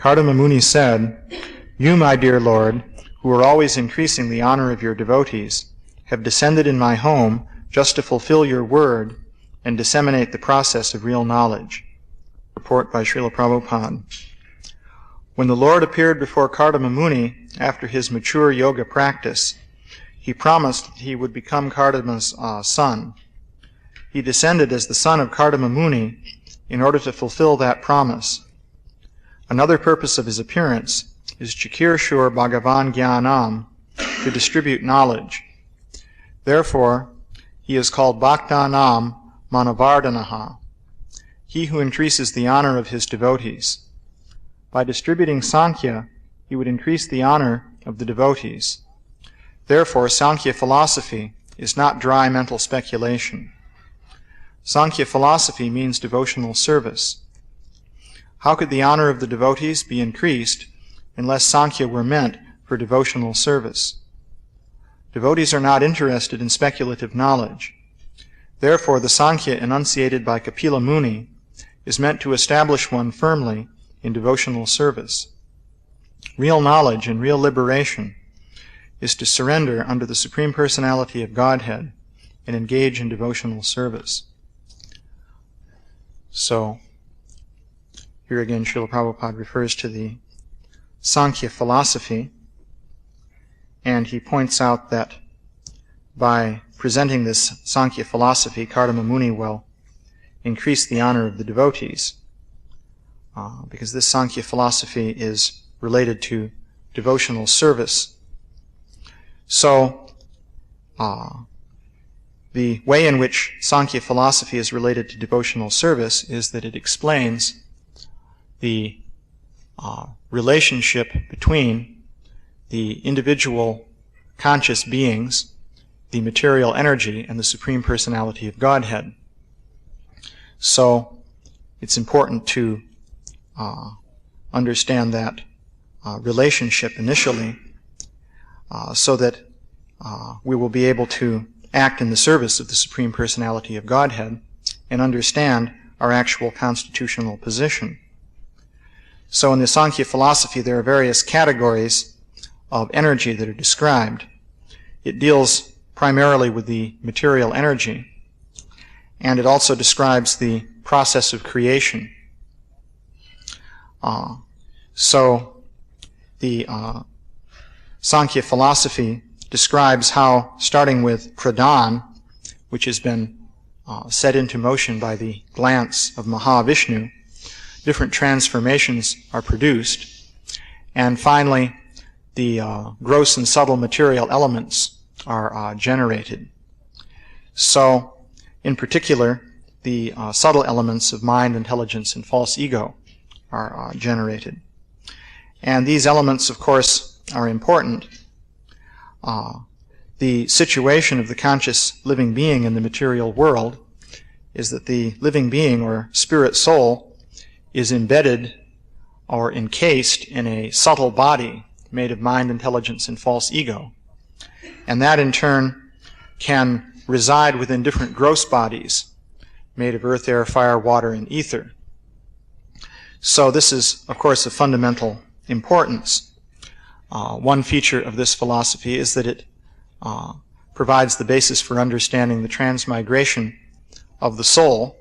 Kardama Muni said, "You, my dear Lord, who are always increasing the honor of your devotees, have descended in my home just to fulfill your word and disseminate the process of real knowledge." Report by Srila Prabhupada. When the Lord appeared before Kardama Muni after his mature yoga practice, he promised that he would become Kardama's son. He descended as the son of Kardama Muni in order to fulfill that promise. Another purpose of his appearance is Chakirshur Bhagavan Gyanam, to distribute knowledge. Therefore, he is called Bhaktanam Manavardhanaha, he who increases the honor of his devotees. By distributing Sankhya, he would increase the honor of the devotees. Therefore, Sankhya philosophy is not dry mental speculation. Sankhya philosophy means devotional service. How could the honor of the devotees be increased unless Sankhya were meant for devotional service? Devotees are not interested in speculative knowledge. Therefore, the Sankhya enunciated by Kapila Muni is meant to establish one firmly in devotional service. Real knowledge and real liberation is to surrender under the Supreme Personality of Godhead and engage in devotional service. So, here again, Srila Prabhupada refers to the Sankhya philosophy, and he points out that by presenting this Sankhya philosophy, Kardama Muni will increase the honor of the devotees, because this Sankhya philosophy is related to devotional service. So, the way in which Sankhya philosophy is related to devotional service is that it explains the relationship between the individual conscious beings, the material energy, and the Supreme Personality of Godhead. So, it's important to understand that relationship initially, so that we will be able to act in the service of the Supreme Personality of Godhead and understand our actual constitutional position. So in the Sankhya philosophy, there are various categories of energy that are described. It deals primarily with the material energy, and it also describes the process of creation. So the Sankhya philosophy describes how, starting with Pradhan, which has been set into motion by the glance of Mahavishnu, different transformations are produced, and finally the gross and subtle material elements are generated. So, in particular, the subtle elements of mind, intelligence, and false ego are generated. And these elements, of course, are important. The situation of the conscious living being in the material world is that the living being, or spirit soul, is embedded or encased in a subtle body made of mind, intelligence, and false ego. And that, in turn, can reside within different gross bodies made of earth, air, fire, water, and ether. So this is, of course, of fundamental importance. One feature of this philosophy is that it provides the basis for understanding the transmigration of the soul.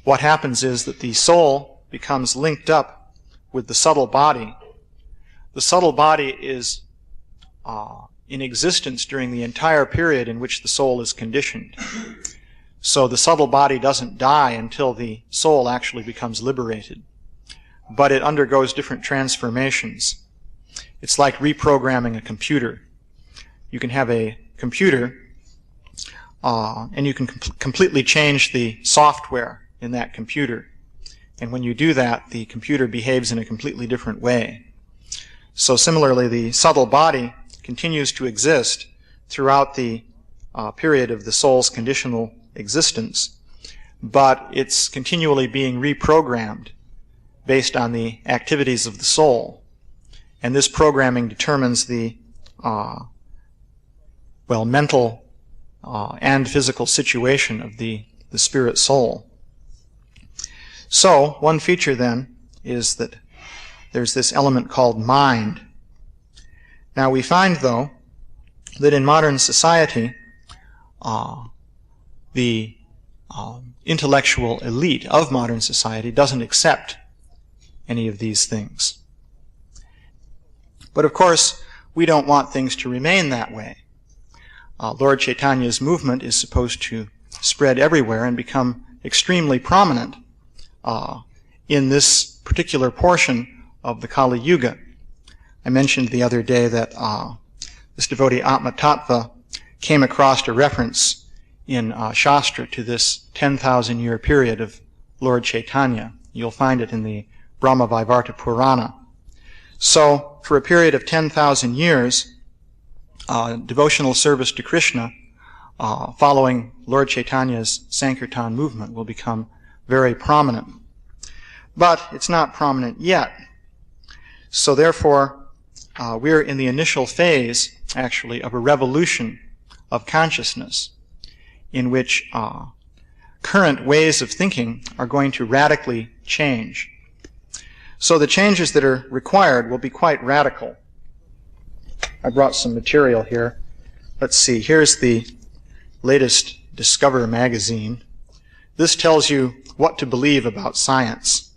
What happens is that the soul becomes linked up with the subtle body. The subtle body is in existence during the entire period in which the soul is conditioned. So the subtle body doesn't die until the soul actually becomes liberated. But it undergoes different transformations. It's like reprogramming a computer. You can have a computer, and you can completely change the software in that computer. And when you do that, the computer behaves in a completely different way. So similarly, the subtle body continues to exist throughout the period of the soul's conditional existence, but it's continually being reprogrammed based on the activities of the soul. And this programming determines the mental and physical situation of the spirit soul. So, one feature then is that there's this element called mind. Now we find, though, that in modern society, the intellectual elite of modern society doesn't accept any of these things. But of course, we don't want things to remain that way. Lord Chaitanya's movement is supposed to spread everywhere and become extremely prominent in this particular portion of the Kali Yuga. I mentioned the other day that this devotee Atma Tattva came across a reference in Shastra to this 10,000-year period of Lord Chaitanya. You'll find it in the Brahma Vaivarta Purana. So, for a period of 10,000 years, devotional service to Krishna following Lord Chaitanya's Sankirtan movement will become very prominent. But it's not prominent yet. So therefore, we're in the initial phase, actually, of a revolution of consciousness in which current ways of thinking are going to radically change. So the changes that are required will be quite radical. I brought some material here. Let's see, here's the latest Discover magazine. This tells you what to believe about science.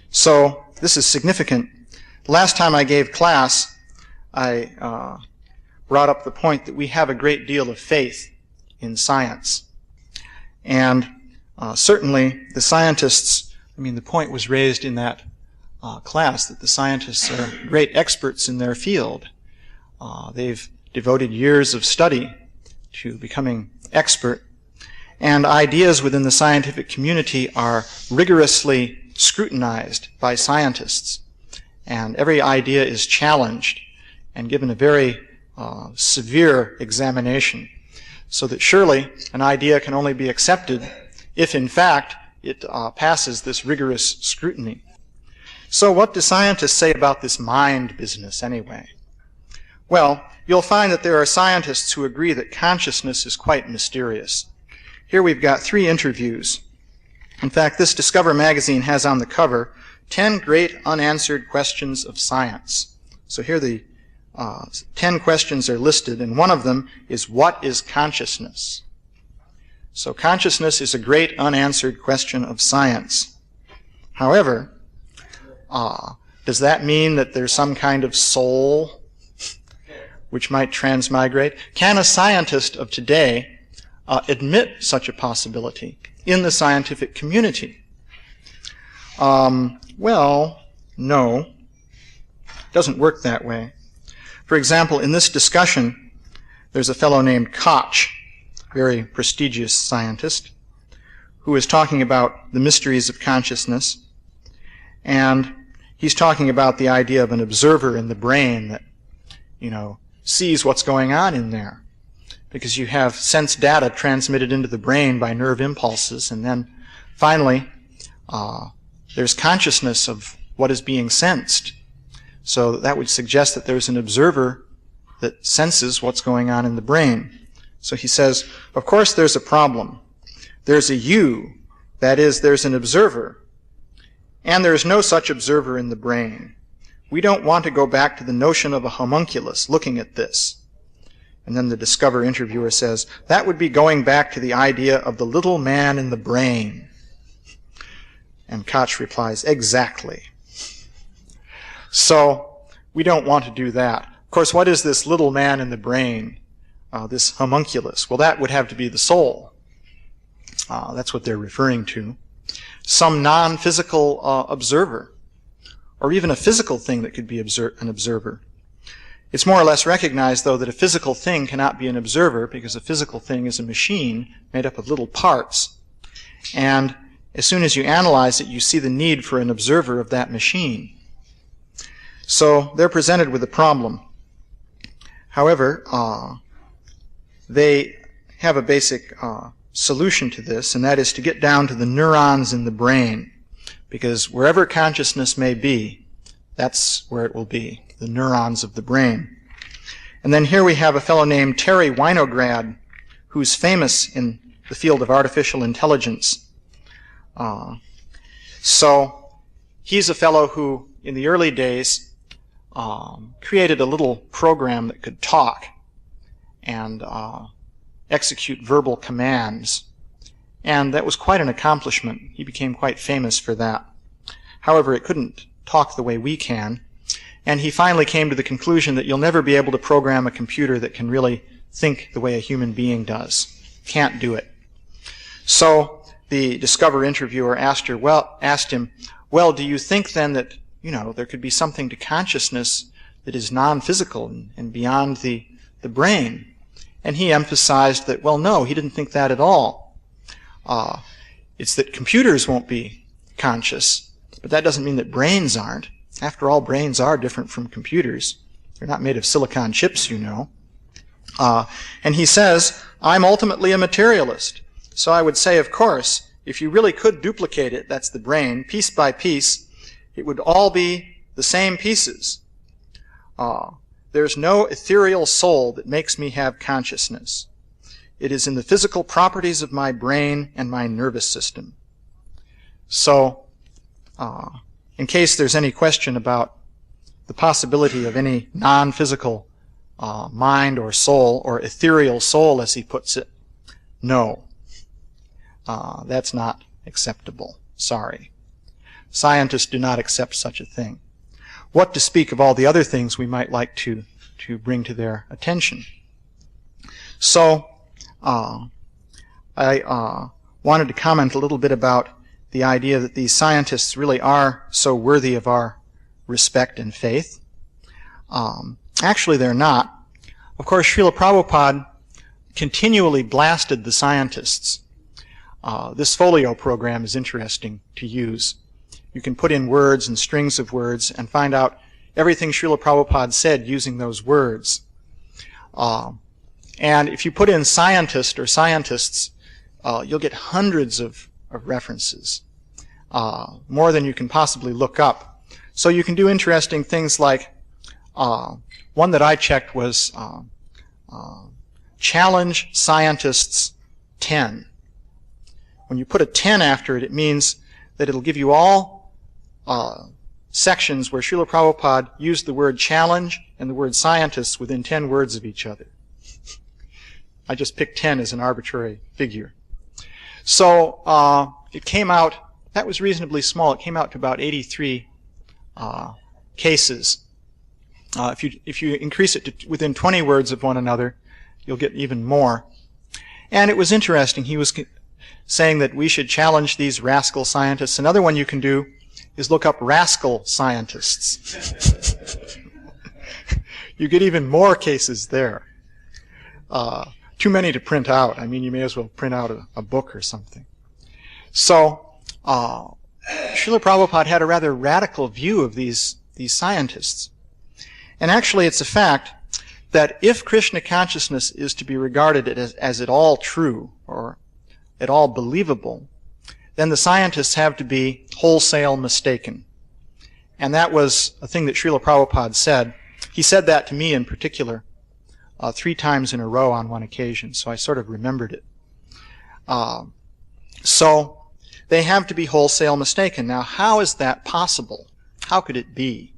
So this is significant. Last time I gave class, I brought up the point that we have a great deal of faith in science. And certainly the scientists, the point was raised in that class that the scientists are great experts in their field. They've devoted years of study to becoming expert, and ideas within the scientific community are rigorously scrutinized by scientists, and every idea is challenged and given a very severe examination, so that surely an idea can only be accepted if in fact it passes this rigorous scrutiny. So what do scientists say about this mind business anyway? Well, you'll find that there are scientists who agree that consciousness is quite mysterious. Here we've got 3 interviews. In fact, this Discover magazine has on the cover 10 great unanswered questions of science. So here the 10 questions are listed, and one of them is, what is consciousness? So consciousness is a great unanswered question of science. However, does that mean that there's some kind of soul which might transmigrate? Can a scientist of today admit such a possibility in the scientific community? Well, no. It doesn't work that way. For example, in this discussion, there's a fellow named Koch, very prestigious scientist, who is talking about the mysteries of consciousness, and he's talking about the idea of an observer in the brain that, sees what's going on in there. Because you have sense data transmitted into the brain by nerve impulses, and then finally there's consciousness of what is being sensed. So that would suggest that there's an observer that senses what's going on in the brain. So he says, of course there's a problem. There's a you, that is, there's an observer, and there's no such observer in the brain. We don't want to go back to the notion of a homunculus looking at this. And then the Discover interviewer says, that would be going back to the idea of the little man in the brain. And Koch replies, exactly. So we don't want to do that. Of course, what is this little man in the brain, this homunculus? Well, that would have to be the soul. That's what they're referring to. Some non-physical observer, or even a physical thing that could be an observer. It's more or less recognized, though, that a physical thing cannot be an observer because a physical thing is a machine made up of little parts. And as soon as you analyze it, you see the need for an observer of that machine. So they're presented with a problem. However, they have a basic solution to this, and that is to get down to the neurons in the brain. Because wherever consciousness may be, that's where it will be, the neurons of the brain. And then here we have a fellow named Terry Winograd, who's famous in the field of artificial intelligence. So He's a fellow who, in the early days, created a little program that could talk and execute verbal commands. And that was quite an accomplishment. He became quite famous for that. However, it couldn't talk the way we can. And he finally came to the conclusion that you'll never be able to program a computer that can really think the way a human being does. Can't do it. So the Discover interviewer asked him, well, do you think then that, there could be something to consciousness that is non-physical and beyond the brain? And he emphasized that, well, no, he didn't think that at all. It's that computers won't be conscious, but that doesn't mean that brains aren't. After all, brains are different from computers. They're not made of silicon chips, And he says, I'm ultimately a materialist. So I would say, of course, if you really could duplicate it, that's the brain, piece by piece, it would all be the same pieces. There's no ethereal soul that makes me have consciousness. It is in the physical properties of my brain and my nervous system. So, in case there's any question about the possibility of any non-physical mind or soul, or ethereal soul as he puts it, no. That's not acceptable. Sorry. Scientists do not accept such a thing. What to speak of all the other things we might like to bring to their attention. So, I wanted to comment a little bit about the idea that these scientists really are so worthy of our respect and faith. Actually, they're not. Of course, Srila Prabhupada continually blasted the scientists. This folio program is interesting to use. You can put in words and strings of words and find out everything Srila Prabhupada said using those words. And if you put in scientist or scientists, you'll get hundreds of references, more than you can possibly look up. So you can do interesting things like, one that I checked was Challenge Scientists 10. When you put a 10 after it, it means that it'll give you all sections where Srila Prabhupada used the word challenge and the word scientists within 10 words of each other. I just picked 10 as an arbitrary figure. So it came out, that was reasonably small, it came out to about 83 cases. If you increase it to within 20 words of one another, you'll get even more. And it was interesting. He was saying that we should challenge these rascal scientists. Another one you can do is look up rascal scientists. You get even more cases there. Too many to print out. I mean, you may as well print out a book or something. So, Srila Prabhupada had a rather radical view of these scientists. And actually, it's a fact that if Krishna consciousness is to be regarded as at all true, or at all believable, then the scientists have to be wholesale mistaken. And that was a thing that Srila Prabhupada said. He said that to me in particular 3 times in a row on one occasion, so I sort of remembered it. So they have to be wholesale mistaken. Now, how is that possible? How could it be?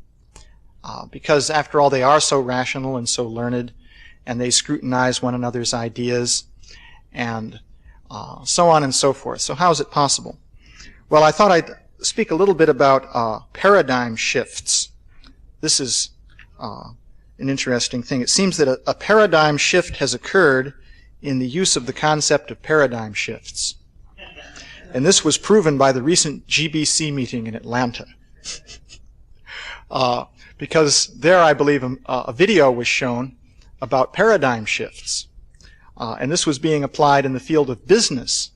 Because after all, they are so rational and so learned, and they scrutinize one another's ideas, and so on and so forth. So how is it possible? Well, I thought I'd speak a little bit about paradigm shifts. This is an interesting thing. It seems that a paradigm shift has occurred in the use of the concept of paradigm shifts. And this was proven by the recent GBC meeting in Atlanta. Because there, I believe, a video was shown about paradigm shifts. And this was being applied in the field of business.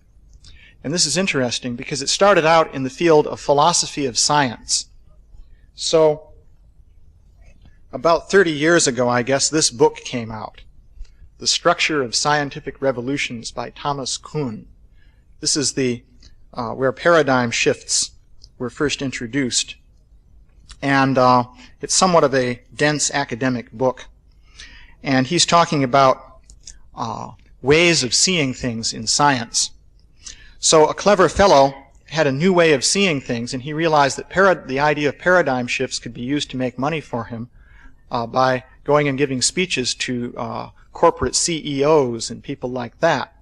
And this is interesting because it started out in the field of philosophy of science. So, about 30 years ago, I guess, this book came out. The Structure of Scientific Revolutions by Thomas Kuhn. This is the where paradigm shifts were first introduced. And it's somewhat of a dense academic book. And he's talking about ways of seeing things in science. So a clever fellow had a new way of seeing things, and he realized that the idea of paradigm shifts could be used to make money for him by going and giving speeches to corporate CEOs and people like that.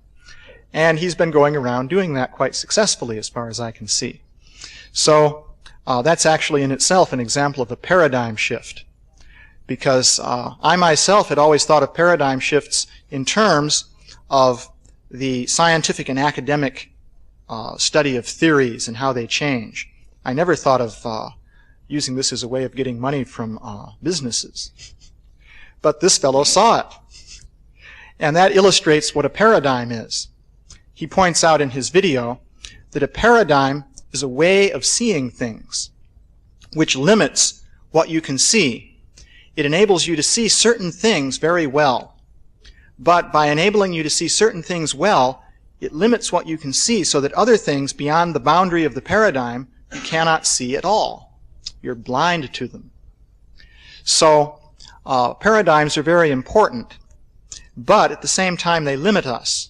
And he's been going around doing that quite successfully as far as I can see. So that's actually in itself an example of a paradigm shift, because I myself had always thought of paradigm shifts in terms of the scientific and academic study of theories and how they change. I never thought of using this as a way of getting money from businesses. But this fellow saw it. And that illustrates what a paradigm is. He points out in his video that a paradigm is a way of seeing things which limits what you can see. It enables you to see certain things very well. But by enabling you to see certain things well, it limits what you can see so that other things beyond the boundary of the paradigm you cannot see at all. You're blind to them. So paradigms are very important, but at the same time they limit us.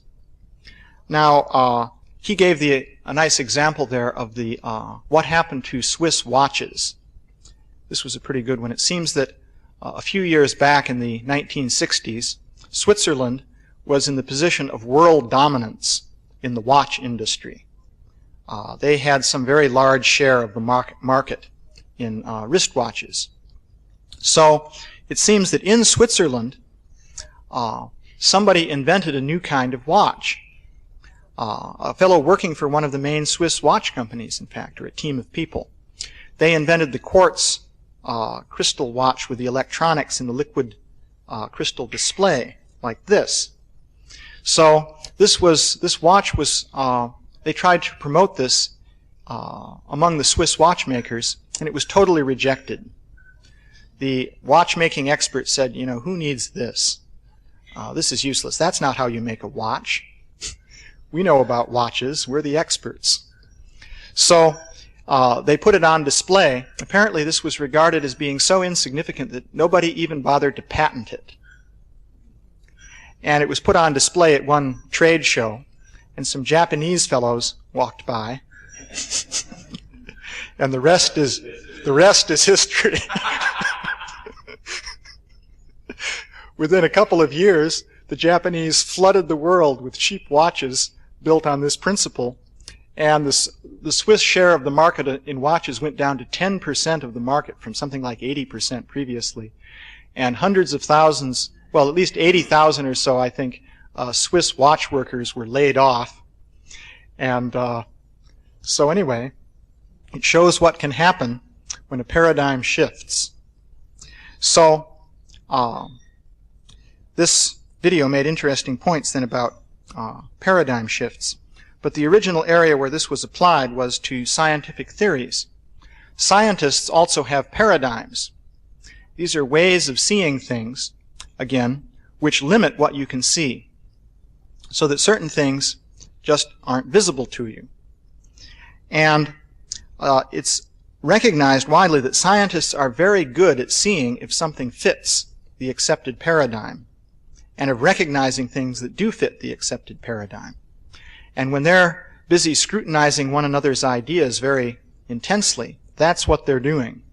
Now, he gave a nice example there of the what happened to Swiss watches. This was a pretty good one. It seems that a few years back in the 1960s, Switzerland was in the position of world dominance in the watch industry. They had some very large share of the market in wristwatches. So it seems that in Switzerland, somebody invented a new kind of watch. A fellow working for one of the main Swiss watch companies, in fact, or a team of people. They invented the quartz crystal watch with the electronics in the liquid crystal display, like this. So this watch was, they tried to promote this among the Swiss watchmakers, and it was totally rejected. The watchmaking expert said, you know, who needs this? This is useless. That's not how you make a watch. We know about watches. We're the experts. So they put it on display. Apparently this was regarded as being so insignificant that nobody even bothered to patent it. And it was put on display at one trade show, and some Japanese fellows walked by. And the rest is history. Within a couple of years, the Japanese flooded the world with cheap watches built on this principle, and the Swiss share of the market in watches went down to 10% of the market from something like 80% previously. And hundreds of thousands, well, at least 80,000 or so, I think, Swiss watch workers were laid off. And so anyway, it shows what can happen when a paradigm shifts. So this video made interesting points then about paradigm shifts. But the original area where this was applied was to scientific theories. Scientists also have paradigms. These are ways of seeing things, again, which limit what you can see, so that certain things just aren't visible to you. And it's recognized widely that scientists are very good at seeing if something fits the accepted paradigm, and of recognizing things that do fit the accepted paradigm. And when they're busy scrutinizing one another's ideas very intensely, that's what they're doing.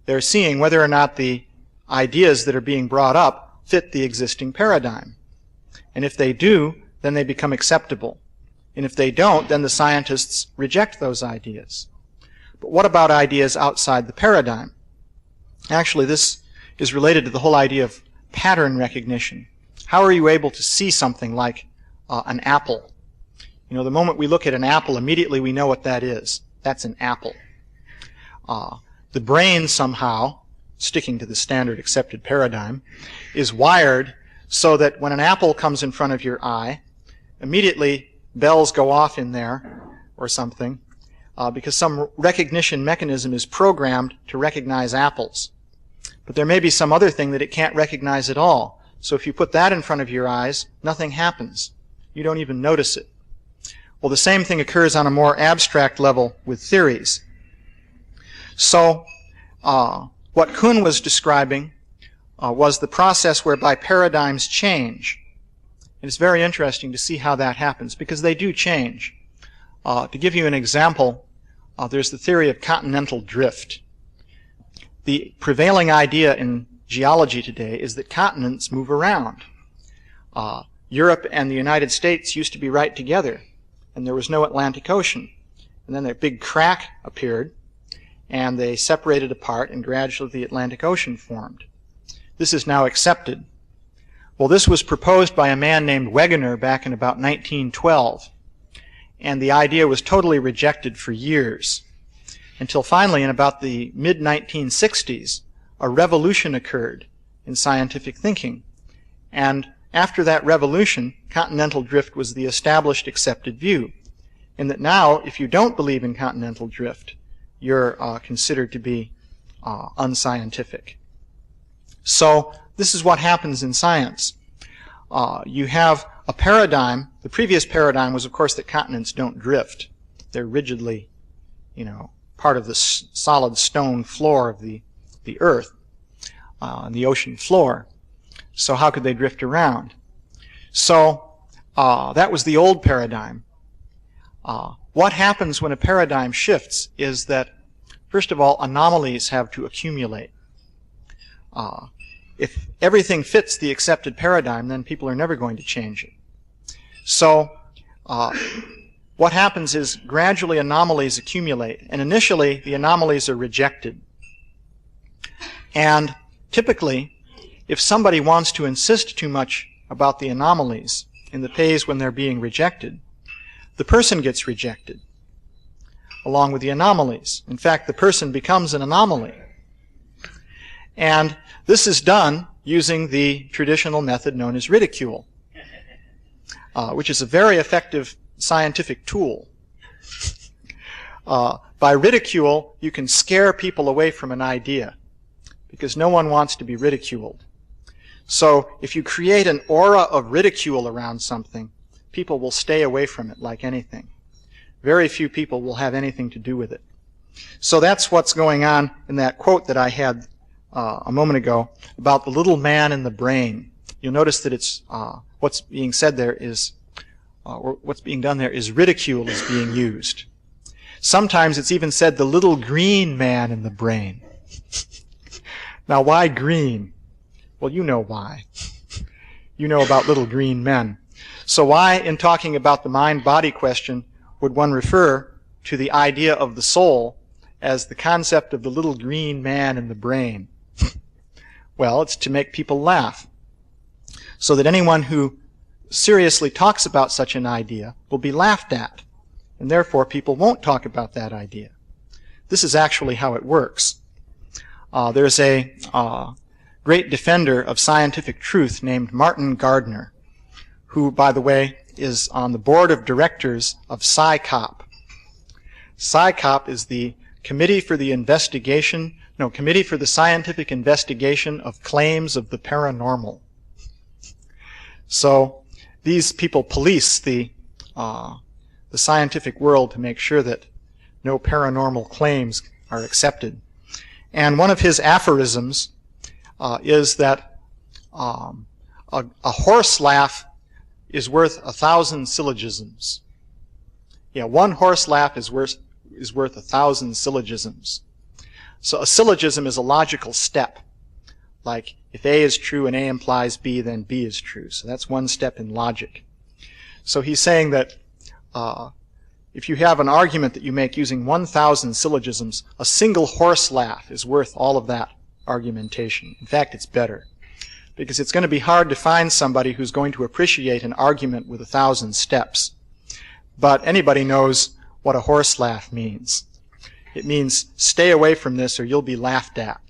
They're seeing whether or not the ideas that are being brought up fit the existing paradigm. And if they do, then they become acceptable. And if they don't, then the scientists reject those ideas. But what about ideas outside the paradigm? Actually, this is related to the whole idea of pattern recognition. How are you able to see something like an apple? You know, the moment we look at an apple, immediately we know what that is. That's an apple. The brain somehow, sticking to the standard accepted paradigm, is wired so that when an apple comes in front of your eye, immediately bells go off in there or something, because some recognition mechanism is programmed to recognize apples. But there may be some other thing that it can't recognize at all. So if you put that in front of your eyes, nothing happens. You don't even notice it. Well, the same thing occurs on a more abstract level with theories. So what Kuhn was describing was the process whereby paradigms change. It's very interesting to see how that happens, because they do change. To give you an example, there's the theory of continental drift. The prevailing idea in geology today is that continents move around. Europe and the United States used to be right together, and there was no Atlantic Ocean. And then a big crack appeared, and they separated apart, and gradually the Atlantic Ocean formed. This is now accepted. Well, this was proposed by a man named Wegener back in about 1912, and the idea was totally rejected for years, until finally in about the mid-1960s, a revolution occurred in scientific thinking. And after that revolution, continental drift was the established accepted view, and that now, if you don't believe in continental drift, you're considered to be unscientific. So this is what happens in science. You have a paradigm. The previous paradigm was, of course, that continents don't drift. They're rigidly, part of the solid stone floor of the earth, the ocean floor. So how could they drift around? So that was the old paradigm. What happens when a paradigm shifts is that, first of all, anomalies have to accumulate. If everything fits the accepted paradigm, then people are never going to change it. So what happens is gradually anomalies accumulate, and initially the anomalies are rejected. And typically, if somebody wants to insist too much about the anomalies in the phase when they're being rejected, the person gets rejected along with the anomalies. In fact, the person becomes an anomaly. And this is done using the traditional method known as ridicule, which is a very effective scientific tool. By ridicule, you can scare people away from an idea, because no one wants to be ridiculed. So if you create an aura of ridicule around something, people will stay away from it like anything. Very few people will have anything to do with it. So that's what's going on in that quote that I had a moment ago about the little man in the brain. You'll notice that it's what's being said there is, or what's being done there is ridicule is being used. Sometimes it's even said the little green man in the brain. Now, why green? Well, you know why. You know about little green men. So why, in talking about the mind-body question, would one refer to the idea of the soul as the concept of the little green man in the brain? Well, it's to make people laugh, so that anyone who seriously talks about such an idea will be laughed at, and therefore people won't talk about that idea. This is actually how it works. There's a great defender of scientific truth named Martin Gardner, who, by the way, is on the board of directors of SciCop. SciCop is the Committee for the Scientific Investigation of Claims of the Paranormal. So these people police the scientific world to make sure that no paranormal claims are accepted. And one of his aphorisms is that a horse laugh is worth 1,000 syllogisms. Yeah, one horse laugh is worth 1,000 syllogisms. So a syllogism is a logical step. Like, if A is true and A implies B, then B is true. So that's one step in logic. So he's saying that if you have an argument that you make using 1,000 syllogisms, a single horse laugh is worth all of that argumentation. In fact, it's better, because it's going to be hard to find somebody who's going to appreciate an argument with 1,000 steps. But anybody knows what a horse laugh means. It means stay away from this or you'll be laughed at.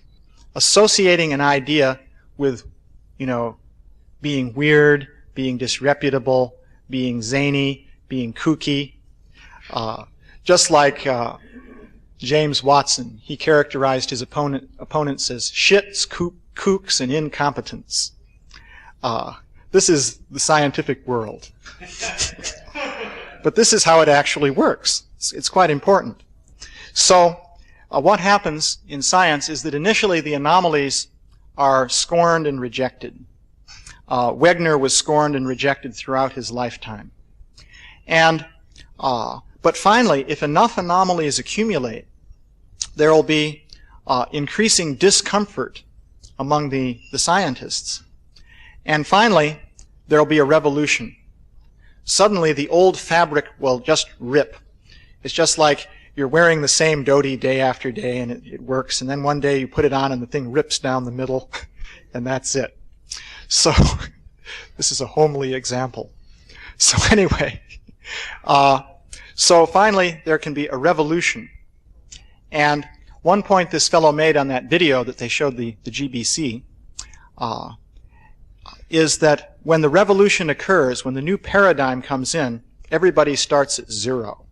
Associating an idea with, being weird, being disreputable, being zany, being kooky. Just like James Watson, he characterized his opponents as shits, kooks, and incompetents. This is the scientific world. But this is how it actually works. It's quite important. So what happens in science is that initially the anomalies are scorned and rejected. Wegener was scorned and rejected throughout his lifetime. And But finally, if enough anomalies accumulate, there will be increasing discomfort among the scientists. And finally, there will be a revolution. Suddenly, the old fabric will just rip. It's just like you're wearing the same dhoti day after day, and it works, and then one day you put it on and the thing rips down the middle, and that's it. So, this is a homely example. So anyway, so finally, there can be a revolution. And one point this fellow made on that video that they showed the GBC is that when the revolution occurs, when the new paradigm comes in, everybody starts at zero.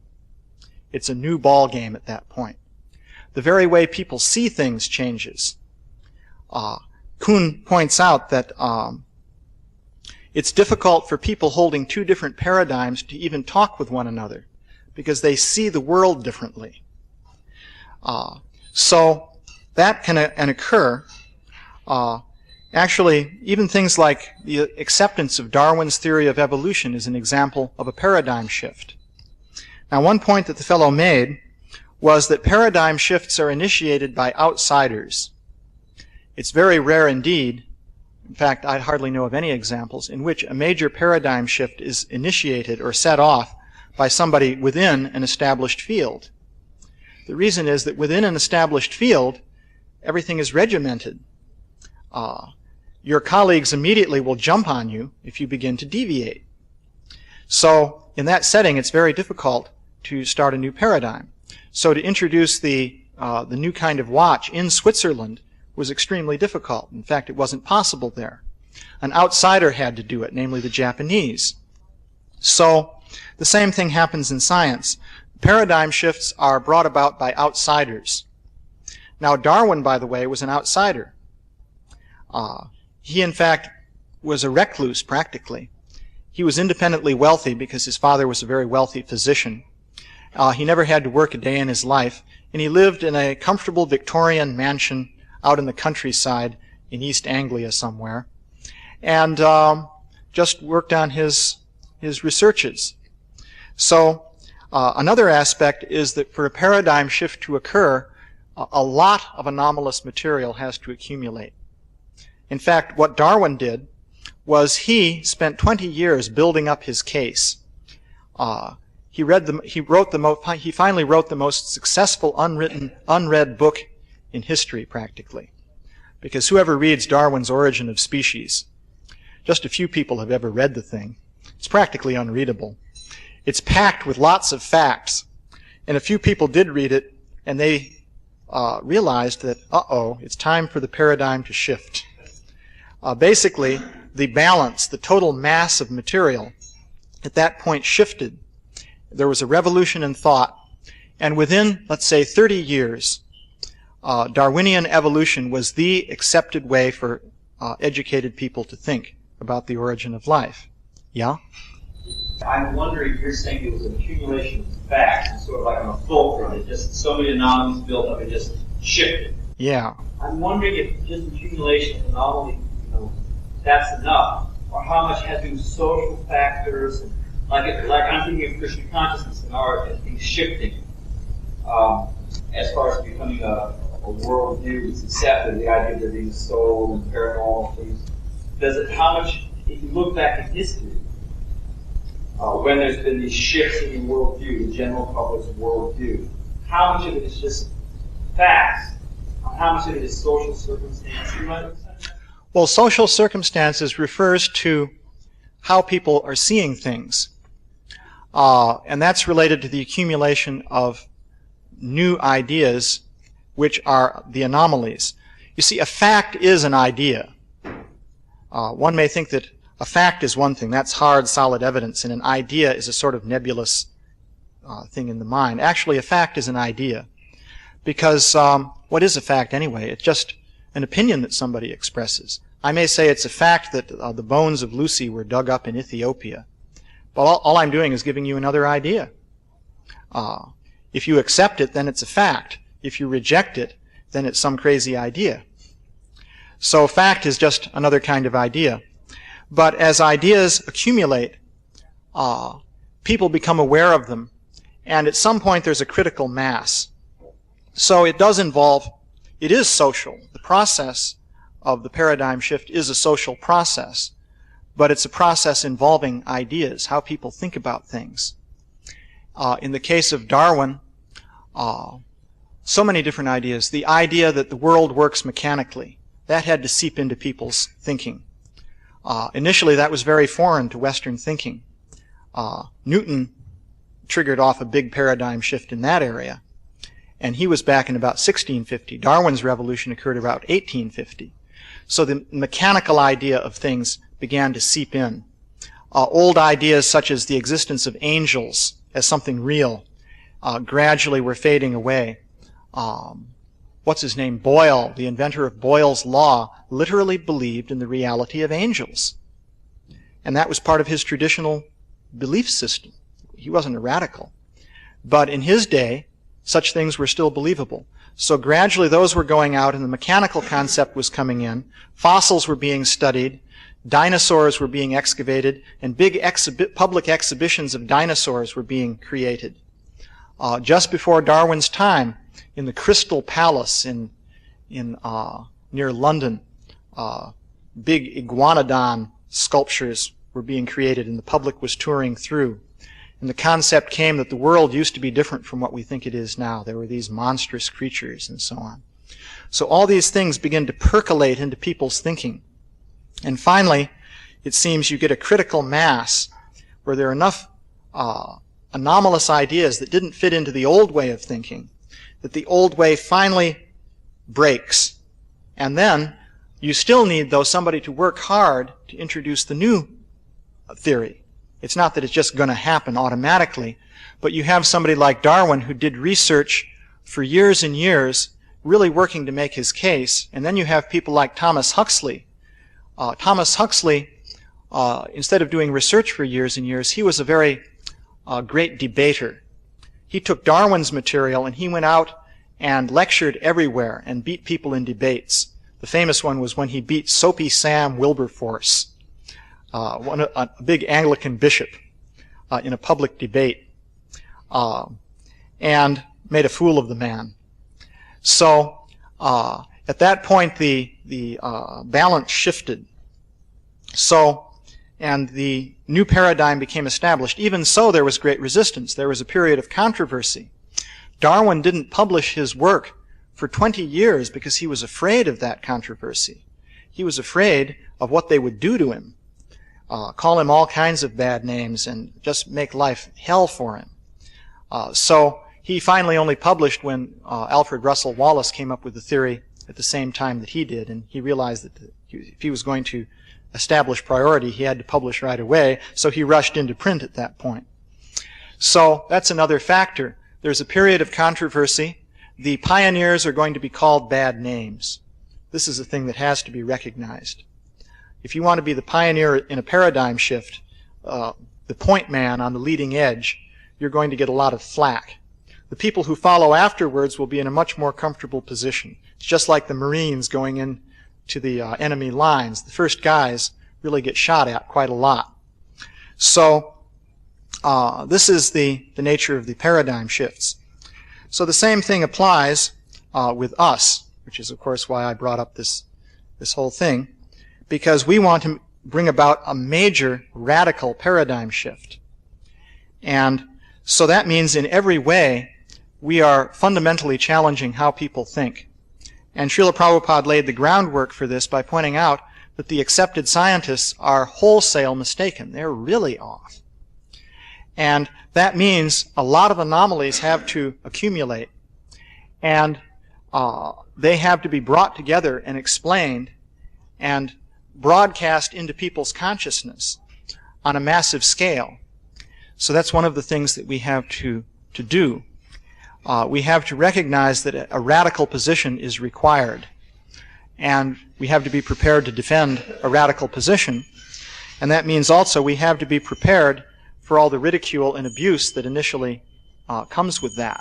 It's a new ball game at that point. The very way people see things changes. Kuhn points out that it's difficult for people holding two different paradigms to even talk with one another because they see the world differently. So that can occur. Actually, even things like the acceptance of Darwin's theory of evolution is an example of a paradigm shift. Now, one point that the fellow made was that paradigm shifts are initiated by outsiders. It's very rare indeed, in fact, I hardly know of any examples, in which a major paradigm shift is initiated or set off by somebody within an established field. The reason is that within an established field, everything is regimented. Your colleagues immediately will jump on you if you begin to deviate. So in that setting, it's very difficult to start a new paradigm. So to introduce the new kind of watch in Switzerland was extremely difficult. In fact, it wasn't possible there. An outsider had to do it, namely the Japanese. So the same thing happens in science. Paradigm shifts are brought about by outsiders. Now, Darwin, by the way, was an outsider. He, in fact, was a recluse, practically. He was independently wealthy because his father was a very wealthy physician. He never had to work a day in his life, and he lived in a comfortable Victorian mansion out in the countryside in East Anglia somewhere, and just worked on his researches. So another aspect is that for a paradigm shift to occur, a lot of anomalous material has to accumulate. In fact, what Darwin did was he spent 20 years building up his case. He finally wrote the most successful unread book in history, practically. Because whoever reads Darwin's Origin of Species, just a few people have ever read the thing. It's practically unreadable. It's packed with lots of facts. And a few people did read it, and they realized that, it's time for the paradigm to shift. Basically, the balance, the total mass of material, at that point shifted. There was a revolution in thought, and within, let's say, 30 years, Darwinian evolution was the accepted way for educated people to think about the origin of life. Yeah? I'm wondering, you're saying it was an accumulation of facts, sort of like on a fulcrum. It just, so many anomalies built up, it just shifted. Yeah. I'm wondering if just accumulation of anomalies, that's enough, or how much has to do with social factors. Like I'm thinking of Christian consciousness and art as being shifting, as far as becoming a worldview that's accepted, the idea of there being a soul and paranormal things. How much, if you look back in history, when there's been these shifts in your worldview, the general public's worldview, how much of it is just facts? How much of it is social circumstances? Well, social circumstances refers to how people are seeing things. And that's related to the accumulation of new ideas, which are the anomalies. You see, a fact is an idea. One may think that a fact is one thing. That's hard, solid evidence, and an idea is a sort of nebulous thing in the mind. Actually, a fact is an idea. Because what is a fact anyway? It's just an opinion that somebody expresses. I may say it's a fact that the bones of Lucy were dug up in Ethiopia. But all I'm doing is giving you another idea. If you accept it, then it's a fact. If you reject it, then it's some crazy idea. So a fact is just another kind of idea. But as ideas accumulate, people become aware of them, And at some point there's a critical mass. So it is social. The process of the paradigm shift is a social process, but it's a process involving ideas, how people think about things. In the case of Darwin, so many different ideas. The idea that the world works mechanically, that had to seep into people's thinking. Initially, that was very foreign to Western thinking. Newton triggered off a big paradigm shift in that area, and he was back in about 1650. Darwin's revolution occurred about 1850. So the mechanical idea of things began to seep in. Old ideas such as the existence of angels as something real gradually were fading away. What's his name? Boyle, the inventor of Boyle's law, literally believed in the reality of angels. And that was part of his traditional belief system. He wasn't a radical. But in his day, such things were still believable. So gradually those were going out and the mechanical concept was coming in. Fossils were being studied. Dinosaurs were being excavated. And big public exhibitions of dinosaurs were being created. Just before Darwin's time, in the Crystal Palace near London, big iguanodon sculptures were being created and the public was touring through. And the concept came that the world used to be different from what we think it is now. There were these monstrous creatures and so on. So all these things begin to percolate into people's thinking. And finally, it seems you get a critical mass where there are enough anomalous ideas that didn't fit into the old way of thinking that the old way finally breaks. And then you still need, though, somebody to work hard to introduce the new theory. It's not that it's just going to happen automatically, but you have somebody like Darwin who did research for years and years, really working to make his case. And then you have people like Thomas Huxley. Thomas Huxley, instead of doing research for years and years, he was a very great debater. He took Darwin's material and he went out and lectured everywhere and beat people in debates. The famous one was when he beat Soapy Sam Wilberforce, a big Anglican bishop, in a public debate, and made a fool of the man. So at that point the balance shifted. And the new paradigm became established. Even so, there was great resistance. There was a period of controversy. Darwin didn't publish his work for 20 years because he was afraid of that controversy. He was afraid of what they would do to him, call him all kinds of bad names and just make life hell for him. So he finally only published when Alfred Russel Wallace came up with the theory at the same time that he did, and he realized that if he was going to establish priority, he had to publish right away, so he rushed into print at that point. So that's another factor. There's a period of controversy. The pioneers are going to be called bad names. This is a thing that has to be recognized. If you want to be the pioneer in a paradigm shift, the point man on the leading edge, you're going to get a lot of flack. The people who follow afterwards will be in a much more comfortable position. It's just like the Marines going in to the enemy lines. The first guys really get shot at quite a lot. So this is the nature of the paradigm shifts. So the same thing applies with us, which is of course why I brought up this whole thing, because we want to bring about a major radical paradigm shift. And so that means in every way we are fundamentally challenging how people think. And Srila Prabhupada laid the groundwork for this by pointing out that the accepted scientists are wholesale mistaken. They're really off. And that means a lot of anomalies have to accumulate. And they have to be brought together and explained and broadcast into people's consciousness on a massive scale. So that's one of the things that we have to do. We have to recognize that a radical position is required. And we have to be prepared to defend a radical position. And that means also we have to be prepared for all the ridicule and abuse that initially comes with that.